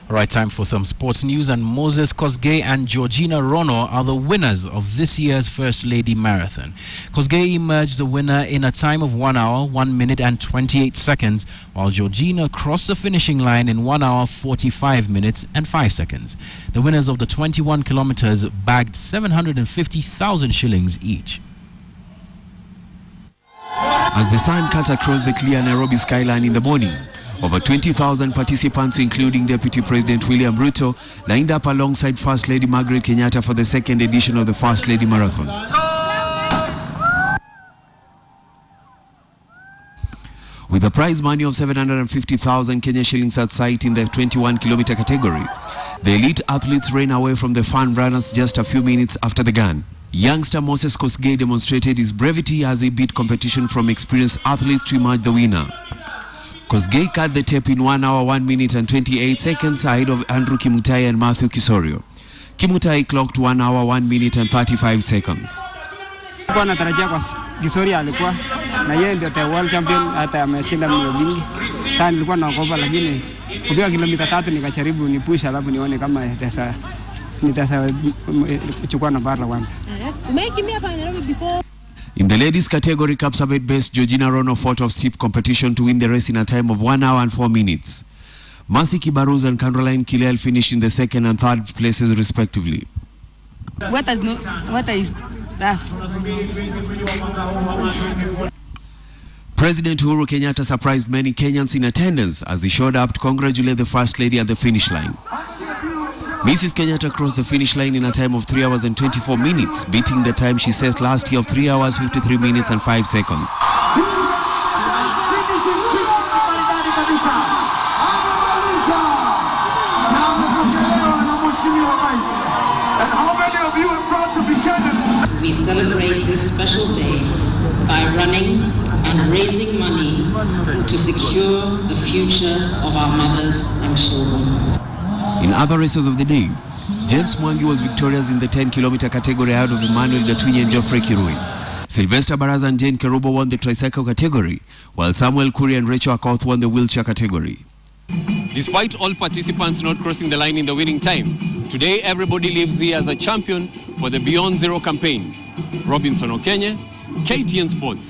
Right, time for some sports news, and Moses Kosgey and Georgina Rono are the winners of this year's First Lady Marathon. Kosgey emerged the winner in a time of 1 hour, 1 minute and 28 seconds, while Georgina crossed the finishing line in 1 hour, 45 minutes and 5 seconds. The winners of the 21 kilometers bagged 750,000 shillings each. As the sun cut across the clear Nairobi skyline in the morning, over 20,000 participants, including Deputy President William Ruto, lined up alongside First Lady Margaret Kenyatta for the second edition of the First Lady Marathon. With a prize money of 750,000 Kenya shillings at sight in the 21-kilometer category, the elite athletes ran away from the fun runners just a few minutes after the gun. Youngster Moses Kosgey demonstrated his brevity as he beat competition from experienced athletes to emerge the winner. Kosgey cut the tape in 1 hour, 1 minute and 28 seconds ahead of Andrew Kimutai and Matthew Kisorio. Kimutai clocked 1 hour, 1 minute and 35 seconds. Kisorio alikuwa na yeye ndio the world champion, hata ameshinda mbio mingi. Sasa nilikuwa naogopa, lakini kupiga kilomita 3 nikajaribu ni push, alafu nione kama nitaweza kuchukua nafasi ya kwanza. Umekimbia hapa Nairobi before? In the ladies category, Kapsabet-based Georgina Rono fought off steep competition to win the race in a time of 1 hour and 4 minutes. Mercy Kibaruz and Caroline Kilel finished in the second and third places respectively. What is that? President Uhuru Kenyatta surprised many Kenyans in attendance as he showed up to congratulate the First Lady at the finish line. Mrs. Kenyatta crossed the finish line in a time of 3 hours and 24 minutes, beating the time she set last year of 3 hours, 53 minutes and 5 seconds. We celebrate this special day by running and raising money to secure the future of our mothers and children. In other races of the day, James Mwangi was victorious in the 10-kilometer category ahead of Emmanuel Gatunyi and Geoffrey Kirui. Sylvester Baraza and Jane Kerubo won the tricycle category, while Samuel Kuri and Rachel Akoth won the wheelchair category. Despite all participants not crossing the line in the winning time, today everybody lives here as a champion for the Beyond Zero campaign. Robinson Okenye, KTN Sports.